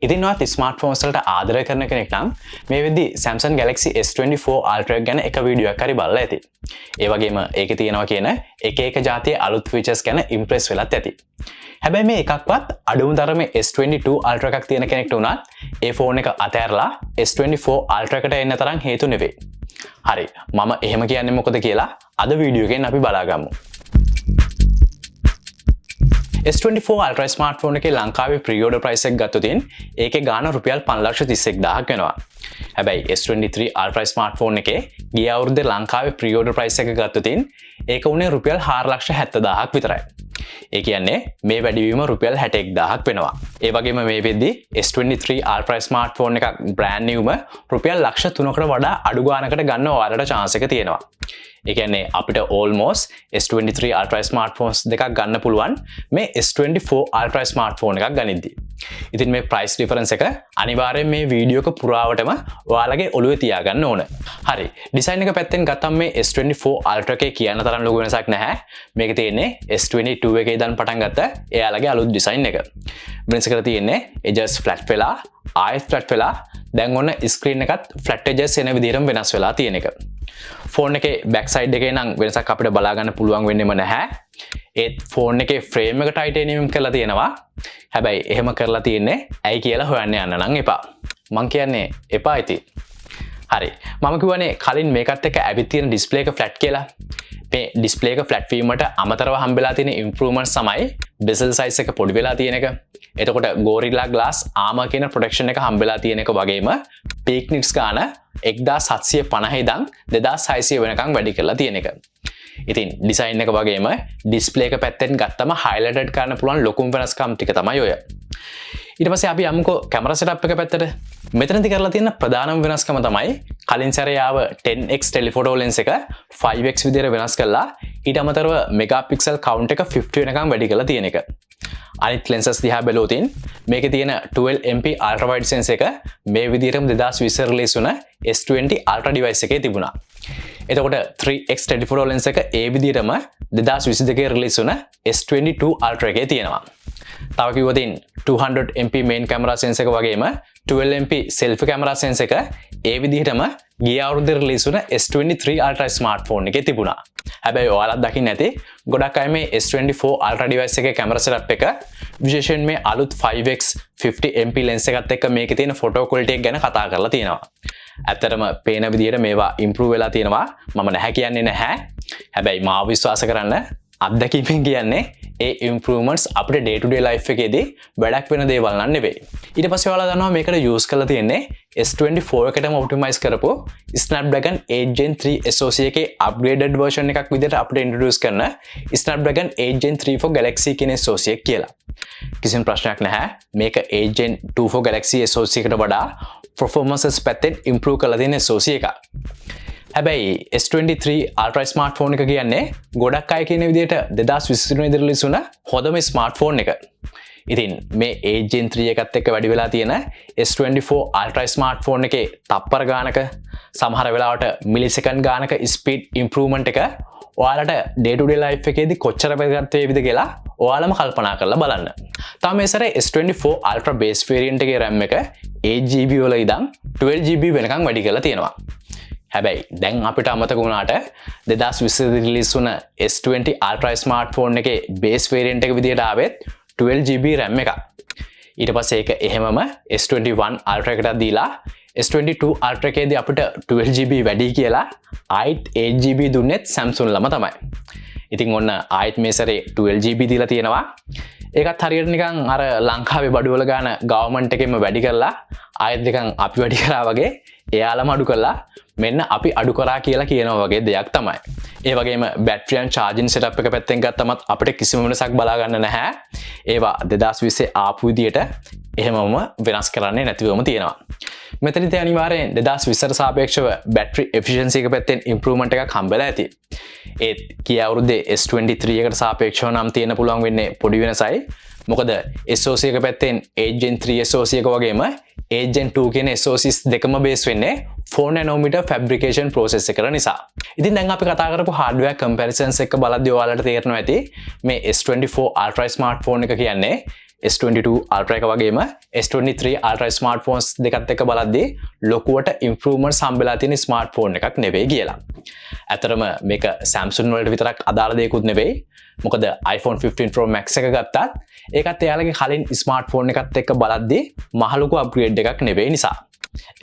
ඉතින් ඔයත් ස්මාර්ට්ෆෝන්ස් වලට ආදරය කරන කෙනෙක් නම් මේ වෙද්දි Samsung Galaxy S24 Ultra ගැන එක වීඩියෝ එකක් හරි බලලා ඇති. ඒ වගේම ඒකේ තියෙනවා කියන එක જાතියේ අලුත් ෆීචර්ස් ගැන ඉම්ප්‍රෙස් වෙලත් ඇති. හැබැයි මේ එකක්වත් අඩුම තරමේ S22 Ultra එකක් තියෙන කෙනෙක්ට උනත් ඒ ෆෝන් එක අතහැරලා S24 Ultra එකට එන්න තරම් හේතු නෙවෙයි. හරි, මම එහෙම කියන්නේ මොකද කියලා අද වීඩියෝ එකෙන් අපි බලාගමු. S24 Ultra ස්මාර්ට්ෆෝන් එකේ ලංකාවේ ප්‍රී-ඕඩර් ප්‍රයිස් එක ගත්තොත් ඒකේ ගාණ රුපියල් 5,31,000ක් වෙනවා. හැබැයි S23 Ultra ස්මාර්ට්ෆෝන් එකේ ගිය අවුරුද්දේ ලංකාවේ ප්‍රී-ඕඩර් ප්‍රයිස් එක ගත්තොත් ඒක උනේ රුපියල් 4,70,000ක් විතරයි. ඒ කියන්නේ මේ වැඩිවීම රුපියල් 61,000ක් වෙනවා. ඒ වගේම මේ වෙද්දී S23 Ultra ස්මාර්ට්ෆෝන් එකක් බ්‍රෑන්ඩ් නිව්ම රුපියල් 3,00,000කට වඩා අඩු ගාණකට ගන්න ඔයාලට chance එක තියෙනවා. ඒ කියන්නේ අපිට almost S23 Ultra smartphones දෙකක් ගන්න පුළුවන් මේ S24 Ultra smartphone එකක් ගනිද්දී. ඉතින් මේ price difference එක අනිවාර්යෙන් මේ වීඩියෝ එක පුරාවටම ඔයාලගේ ඔළුවේ තියාගන්න ඕන. හරි. design එක පැත්තෙන් ගත්තම මේ S24 Ultra එකේ කියන තරම් ලොකු වෙනසක් නැහැ. මේක තියෙන්නේ S22 එකේ ඉඳන් පටන් ගත්ත එයාලගේ අලුත් design එක. වෙනස කරලා තියෙන්නේ edges flat වෙලා, ආයෙත් flat වෙලා, දැන් ඔන්න screen එකත් flat edges එන විදිහටම වෙනස් වෙලා තියෙන එක. ෆෝන් එකේ බැක් සයිඩ් එකේ නම් වෙනසක් අපිට බලා ගන්න පුළුවන් වෙන්නේම නැහැ. ඒත් ෆෝන් එකේ ෆ්‍රේම් එක ටයිටේනියම් කරලා තියෙනවා. හැබැයි එහෙම කරලා තියෙන්නේ ඇයි කියලා හොයන්න යන්න නම් එපා. මං කියන්නේ එපා ඉතින්. හරි. මම කියවනේ කලින් මේකත් එක්ක ඇවිත් තියෙන ඩිස්ප්ලේ එක ෆ්ලැට් කියලා. මේ ඩිස්ප්ලේ එක ෆ්ලැට් වීමට අමතරව හම්බෙලා තියෙන ඉම්ප්‍රූව්මන්ට්ස් තමයි bezel size එක පොඩි වෙලා තියෙන එක. එතකොට Gorilla Glass Armor කියන ප්‍රොටෙක්ෂන් එක හම්බෙලා තියෙන එක වගේම peak nits ගාන 1750 ඉඳන් 2600 වෙනකම් වැඩි කරලා තියෙන එක. ඉතින් ඩිසයින් එක වගේම ඩිස්ප්ලේ එක පැත්තෙන් ගත්තම highlighted කරන්න පුළුවන් ලොකුම වෙනස්කම් ටික තමයි ඔය. ඊට පස්සේ අපි යමුකෝ කැමරා සෙටප් එක පැත්තට. මෙතනදී කරලා තියෙන ප්‍රධානම වෙනස්කම තමයි කලින් සැරේ ආව 10x telephoto lens එක 5x විදිහට වෙනස් කළා. ඊට අමතරව megapixel count එක 50 වෙනකම් වැඩි කරලා තියෙන එක. අනිත් lenses දිහා බැලුවොත් මේකේ තියෙන 12MP ultra wide sensor එක මේ විදිහටම 2020 release වුණ S20 Ultra device එකේ තිබුණා. එතකොට 3x telephoto lens එක ඒ විදිහටම 2022 release වුණ S22 Ultra එකේ තියෙනවා. තව කිව්වොත් 200MP main camera sensor එක වගේම 12MP selfie camera sensor එක ඒ විදිහටම ගිය අවුරුද්දේ release වුණ S23 Ultra smartphone එකේ තිබුණා. හැබැයි ඔයාලත් දකින්න ඇති ගොඩක් අය මේ S24 Ultra device එකේ camera setup එක විශේෂයෙන් මේ අලුත් 5x 50MP lens එකත් එක්ක මේකේ තියෙන photo quality එක ගැන කතා කරලා තියෙනවා. ඇත්තටම පේන විදිහට මේවා improve වෙලා තියෙනවා. මම නැහැ කියන්නේ නැහැ. හැබැයි මාව විශ්වාස කරන්න අත්දැකීමෙන් කියන්නේ ඒ improvements අපේ day to day life එකේදී වැඩක් වෙන දේවල් නන් නෙවෙයි. ඊට පස්සේ ඔයාලා දන්නවා මේකට use කරලා තියෙන්නේ S24 එකටම optimize කරපු Snapdragon 8 Gen 3 SoC එකේ upgraded version එකක් විදිහට අපිට introduce කරන Snapdragon 8 Gen 3 for Galaxy කියන SoC එක කියලා. කිසිම ප්‍රශ්නයක් නැහැ. මේක 8 Gen 2 for Galaxy SoC එකට වඩා performances පැත්තෙන් improve කරලා තියෙන SoC එකක්. හැබැයි S23 Ultra smartphone එක කියන්නේ ගොඩක් අය කියන විදිහට 2023 ඉඳන් release වුණ හොඳම smartphone එක. ඉතින් මේ 8 Gen 3 එකත් එක්ක වැඩි වෙලා තියෙන S24 Ultra smartphone එකේ තප්පර ගානක සමහර වෙලාවට millisecond ගානක speed improvement එක ඔයාලට day to day life එකේදී කොච්චර වැදගත් වේවිද කියලා ඔයාලම කල්පනා කරලා බලන්න. තාම මේ සැරේ S24 Ultra base variant එකේ RAM එක 8GB වල ඉඳන් 12GB වෙනකම් වැඩි කරලා තියෙනවා. හැබැයි දැන් අපිට අමතක වුණාට 2020 release වුණ S20 Ultra smartphone එකේ base variant එක විදිහට ආවෙත් 12GB RAM එකක්. ඊට පස්සේ ඒක එහෙමම S21 Ultra එකට දීලා S22 Ultra එකේදී අපිට 12GB වැඩි කියලා ආයිත් 8GB දුන්නෙත් Samsung ළම තමයි. ඉතින් ඔන්න ආයිත් මේ සැරේ 12GB දීලා තියෙනවා. ඒකත් හරියට නිකන් අර ලංකාවේ බඩුවල ගාන ගවර්න්මන්ට් එකෙන්ම වැඩි කරලා ආයෙත් නිකන් අපි වැඩි කරා වගේ එයාලම අඩු කරලා මෙන්න අපි අඩු කරා කියලා කියනවා වගේ දෙයක් තමයි. ඒ වගේම battery and charging setup එක පැත්තෙන් ගත්තමත් අපිට කිසිම වෙනසක් බලා ගන්න නැහැ. ඒවා 2020 ආපු විදියට එහෙමම වෙනස් කරන්නේ නැතිවම තියෙනවා. මෙතනදී අනිවාර්යෙන් 2020ට සාපේක්ෂව battery efficiency එක පැත්තෙන් improvement එකක් හම්බෙලා ඇති. ඒත් ගිය අවුරුද්දේ S23 එකට සාපේක්ෂව නම් තියෙන පුළුවන් වෙන්නේ පොඩි වෙනසයි. මොකද SoC එක පැත්තෙන් 8 Gen 3 SoC එක වගේම 8 Gen 2 කියන SoCs දෙකම බේස් වෙන්නේ 4 nanometer fabrication process එකකට නිසා. ඉතින් දැන් අපි කතා කරපු hardware comparisons එක බලද්දී ඔයාලට තේරෙනවා ඇති මේ S24 Ultra smartphone එක කියන්නේ S22 Ultra එක වගේම S23 Ultra smartphones දෙකත් එක්ක බලද්දී ලොකුවට improvements හම්බෙලා තියෙන smartphone එකක් නෙවෙයි කියලා. ඇත්තටම මේක Samsung වලට විතරක් අදාළ දෙයක්ුත් නෙවෙයි. මොකද iPhone 15 Pro Max එක ගත්තත් ඒකත් එයාලගේ කලින් smartphone එකත් එක්ක බලද්දී මහ ලොකු upgrade එකක් නෙවෙයි නිසා.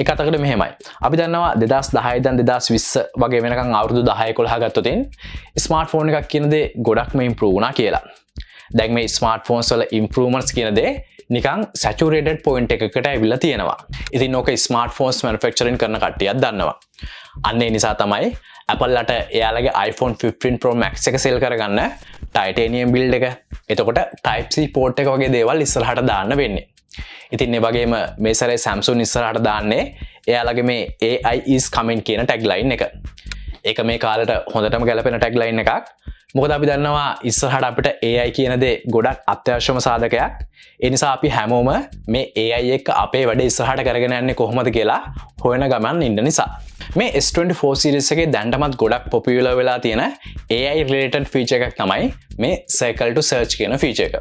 එක අතකට මෙහෙමයි. අපි දන්නවා 2010 ඉඳන් 2020 වගේ වෙනකන් අවුරුදු 10 11 ගත්තොත් ස්මාර්ට්ෆෝන් එකක් කියන දේ ගොඩක්ම ඉම්ප්‍රූව් වුණා කියලා. දැන් මේ ස්මාර්ට්ෆෝන්ස් වල ඉම්ප්‍රූව්මන්ට්ස් කියන දේ නිකන් සැචුරේටඩ් පොයින්ට් එකකට ඇවිල්ලා තියෙනවා. ඉතින් ඕක ස්මාර්ට්ෆෝන්ස් මැනුෆැක්චරින් කරන කට්ටියක් දන්නවා. අන්න ඒ නිසා තමයි Apple ලට එයාලගේ iPhone 15 Pro Max එක සෙල් කරගන්න titanium build එක, එතකොට Type C port එක වගේ දේවල් ඉස්සරහට දාන්න වෙන්නේ. ඉතින් ඒ වගේම මේ සැරේ Samsung ඉස්සරහට දාන්නේ එයාලගේ මේ AI is coming කියන tagline එක. ඒක මේ කාලේට හොඳටම ගැලපෙන tagline එකක්. මොකද අපි දන්නවා ඉස්සරහට අපිට AI කියන දේ ගොඩක් අත්‍යවශ්‍යම සාධකයක්. ඒ නිසා අපි හැමෝම මේ AI එක්ක අපේ වැඩේ ඉස්සරහට කරගෙන යන්නේ කොහොමද කියලා හොයන ගමන් ඉන්න නිසා. මේ S24 series එකේ දැන්ටමත් ගොඩක් popular වෙලා තියෙන AI related feature එකක් තමයි මේ circle to search කියන feature එක.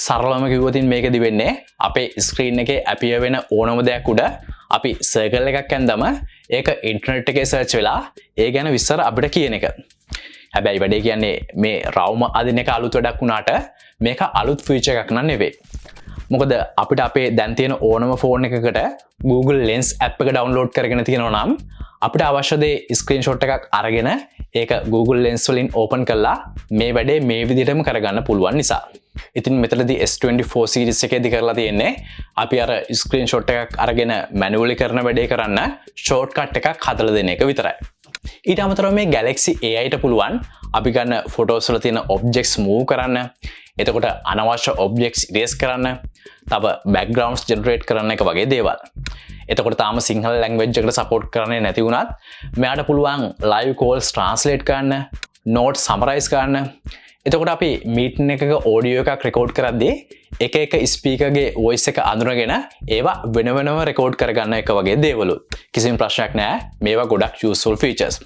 සරලවම කිව්වොතින් මේකෙදි වෙන්නේ අපේ ස්ක්‍රීන් එකේ appear වෙන ඕනම දෙයක් උඩ අපි circle එකක් ඇන්දම ඒක ඉන්ටර්නෙට් එකේ search වෙලා ඒ ගැන විස්තර අපිට කියන එක. හැබැයි වැඩේ කියන්නේ මේ රවුම අදින එක අලුත් වැඩක් වුණාට මේක අලුත් feature එකක් නන් නෙවෙයි. මොකද අපිට අපේ දැන් තියෙන ඕනම ෆෝන් එකකට Google Lens app එක download කරගෙන තියෙනවා නම් අපිට අවශ්‍ය දේ screenshot එකක් අරගෙන ඒක Google Lens වලින් open කරලා මේ වැඩේ මේ විදිහටම කරගන්න පුළුවන් නිසා. ඉතින් මෙතනදී S24 series එකේදී කරලා තියෙන්නේ අපි අර screenshot එකක් අරගෙන manually කරන වැඩේ කරන්න shortcut එකක් හදලා දෙන එක විතරයි. ඊට අමතරව මේ Galaxy AI ට පුළුවන් අපි ගන්න photos වල තියෙන objects move කරන්න, එතකොට අනවශ්‍ය objects erase කරන්න, තව backgrounds generate කරන්න එක වගේ දේවල්. එතකොට තාම සිංහල language එකට support කරන්නේ නැති වුණත් මෙයාට පුළුවන් live calls translate කරන්න, notes summarize කරන්න. එතකොට අපි meeting එකක audio එකක් record කරද්දී එක speaker ගේ voice එක අඳුනගෙන ඒවා වෙන වෙනම record කරගන්න එක වගේ දේවලුත්. කිසිම ප්‍රශ්නයක් නැහැ. මේවා ගොඩක් useful features.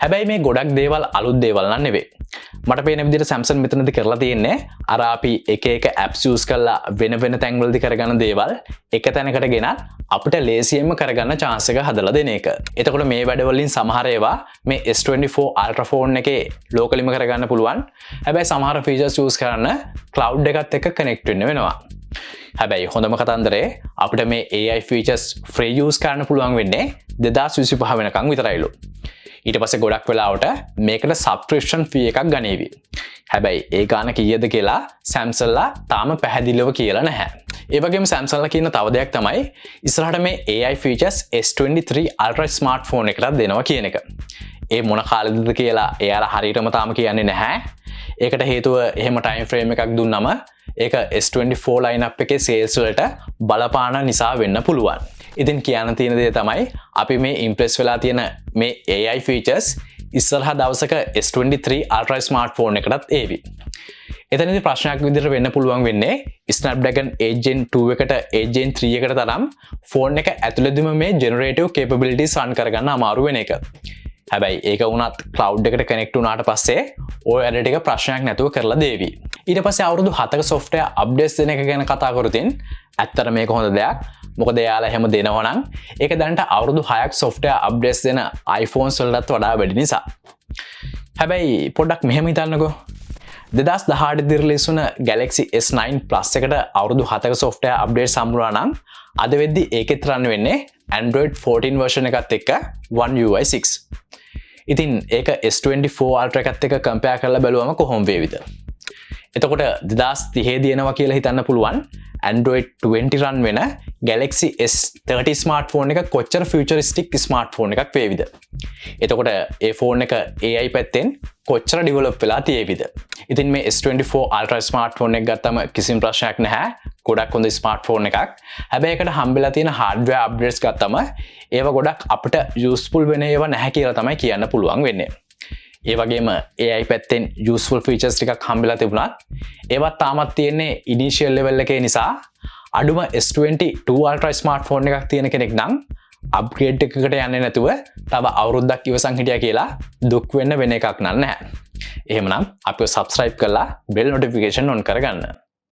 හැබැයි මේ ගොඩක් දේවල් අලුත් දේවල් නන් නෙවෙයි. මට පේන විදිහට Samsung මෙතනදී කරලා තියෙන්නේ අර අපි එක apps use කරලා වෙන වෙන තැන්වලදී කරගන්න දේවල් එක තැනකට ගෙනත් අපිට ලේසියෙන්ම කරගන්න chance එක හදලා දෙන එක. එතකොට මේ වැඩවලින් සමහර ඒවා මේ S24 Ultra phone එකේ locally කරගන්න පුළුවන්. හැබැයි සමහර features use කරන්න cloud එකත් එක්ක connect වෙන්න වෙනවා. හැබැයි හොඳම කතන්දරේ අපිට මේ AI features free use කරන්න පුළුවන් වෙන්නේ 2025 වෙනකන් විතරයිලු. ඊට පස්සේ ගොඩක් වෙලාවට මේකට subscription fee එකක් ගනීවි. හැබැයි ඒ ගාන කීයද කියලා Samsung ලා තාම පැහැදිලිව කියලා නැහැ. ඒ වගේම Samsung ලා කියන තව දෙයක් තමයි ඉස්සරහට මේ AI features S23 Ultra smartphone එකකට දෙනවා කියන එක. ඒ මොන කාලෙදද කියලා එයාලා හරියටම තාම කියන්නේ නැහැ. ඒකට හේතුව එහෙම time frame එකක් දුන්නම ඒක S24 lineup එකේ sales වලට බලපාන නිසා වෙන්න පුළුවන්. ඉතින් කියන්න තියෙන දේ තමයි අපි මේ impress වෙලා තියෙන මේ AI features ඉස්සරහා දවසක S23 Ultra smartphone එකටත් ඒවි. එතනදී ප්‍රශ්නයක් විදිහට වෙන්න පුළුවන් වෙන්නේ Snapdragon 8 Gen 2 එකට 8 Gen 3 එකට තරම් ෆෝන් එක ඇතුළතදීම මේ generative capabilities run කරගන්න අමාරු වෙන එක. හැබැයි ඒක වුණත් cloud එකට connect වුණාට පස්සේ ඔය වැඩ ටික ප්‍රශ්නයක් නැතුව කරලා දෙවි. ඊට පස්සේ අවුරුදු 7ක software updates දෙන එක ගැන කතා කරොතින් ඇත්තට මේක හොඳ දෙයක්. මොකද එයාලා එහෙම දෙනවා නම් ඒක දැනට අවුරුදු 6ක් software updates දෙන iPhones වලටත් වඩා වැඩි නිසා. හැබැයි පොඩ්ඩක් මෙහෙම හිතන්නකෝ. 2018 දී රිලීස් වුණ Galaxy S9 Plus එකට අවුරුදු 7ක software updates හම්බුනා නම් අද වෙද්දි ඒකෙත් run වෙන්නේ Android 14 version එකත් එක්ක One UI 6. ඉතින් ඒක S24 Ultra එකත් එක්ක compare කරලා බැලුවම කොහොම වේවිද? එතකොට 2030 දී එනවා කියලා හිතන්න පුළුවන් Android 20 run වෙන Galaxy S30 smartphone එක කොච්චර futuristic smartphone එකක් වේවිද? එතකොට ඒ ෆෝන් එක AI පැත්තෙන් කොච්චර develop වෙලා තියෙවිද? ඉතින් මේ S24 Ultra smartphone එක ගත්තම කිසිම ප්‍රශ්නයක් නැහැ. ගොඩක් හොඳ smartphone එකක්. හැබැයි ඒකට හම්බෙලා තියෙන hardware updates ගත්තම ඒවා ගොඩක් අපිට useful වෙන ඒවා නැහැ කියලා තමයි කියන්න පුළුවන් වෙන්නේ. ඒ වගේම AI පැත්තෙන් useful features ටිකක් හම්බෙලා තිබුණත් ඒවත් තාමත් තියෙන්නේ initial level එකේ නිසා අඩුම S22 Ultra smartphone එකක් තියෙන කෙනෙක් නම් upgrade එකකට යන්නේ නැතුව තව අවුරුද්දක් ඉවසන් හිටියා කියලා දුක් වෙන්න වෙන එකක් නෑ. එහෙමනම් අපිව subscribe කරලා bell notification on කරගන්න.